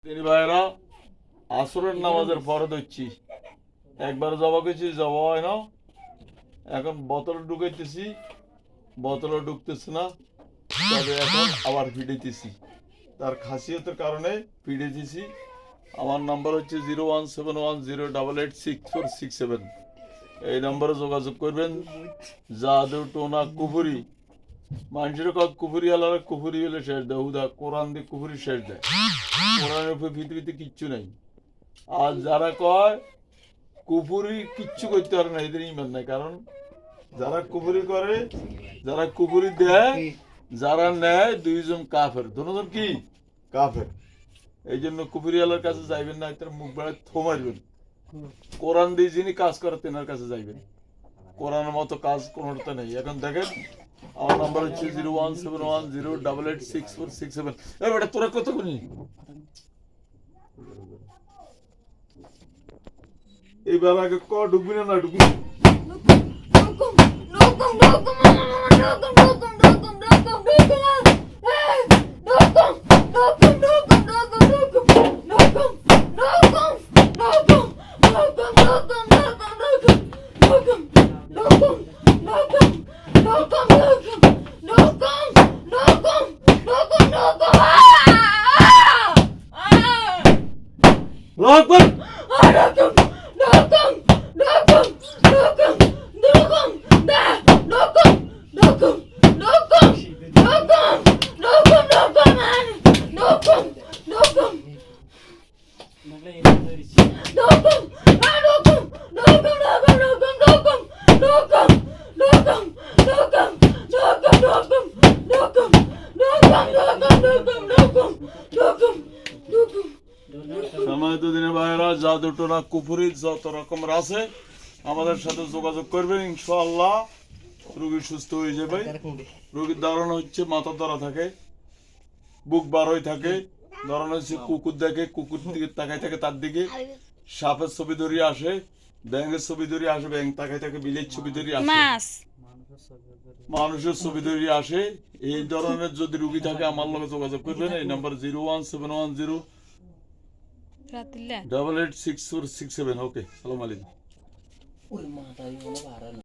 তিনি ভাইরা আসরের নামাজের পরে ধরছি একবার জবা করছি জবা হয় না এখন বোতলে ঢুকাইতেছি বোতলে ঢুকতেছে না তবে এখন আবার ফিডেতেছি তার খাসিয়তের কারণে ফিডেতেছি আমার নাম্বার হচ্ছে 01710886467 এই নম্বরে যোগাযোগ করবেন জাদু টোনা কুফুরি মানুষের কুফুরি আলাদা কুফুরি হলে শেষ দেয় হুদা কোরআন দিয়ে কুফুরি শেষ দেয় কোরআনের উপর পৃথিবীতে কিচ্ছু নাই আর যারা কয় কুফুরি কিচ্ছু করতে পারে না এদের ইমান নাই কারণ যারা কুফুরি করে যারা কুফুরি দেয় যারা নেয় দুইজন কাফের দুজন কি কাফের এই জন্য কুফুরি আলার কাছে যাইবেন না তার মুখ বেড়ায় থমাইবেন কোরআন দিয়ে যিনি কাজ করে তেনার কাছে যাইবেন কোরআনের মতো কাজ কোনোটা নেই এখন দেখেন আমার নাম্বার হচ্ছে 01710886467 বেটা তোরা কত কোনি এইবার আগে ক ঢুকবি না ঢুকবি জাদু টোনা কুফুরি যত রকমের আছে আমাদের সাথে যোগাযোগ করবেন ইনশাআল্লাহ রোগী সুস্থ হয়ে যাবে রোগীর ধারণ হচ্ছে মাথা ধরা থাকে বুক বার হয়ে থাকে ধরন হচ্ছে কুকুর দেখে কুকুর দিকে তাকাই থাকে তার দিকে সাপের ছবি ধরিয়ে আসে ব্যাঙের ছবি ধরিয়ে আসে ব্যাঙ তাকাই থাকে বিলের ছবি ধরিয়ে আসে মানুষের ছবি ধরিয়ে আসে এই ধরনের যদি রোগী থাকে আমার লগে যোগাযোগ করবেন এই নাম্বার 01710886467 ওকে সালাম আলাইকুম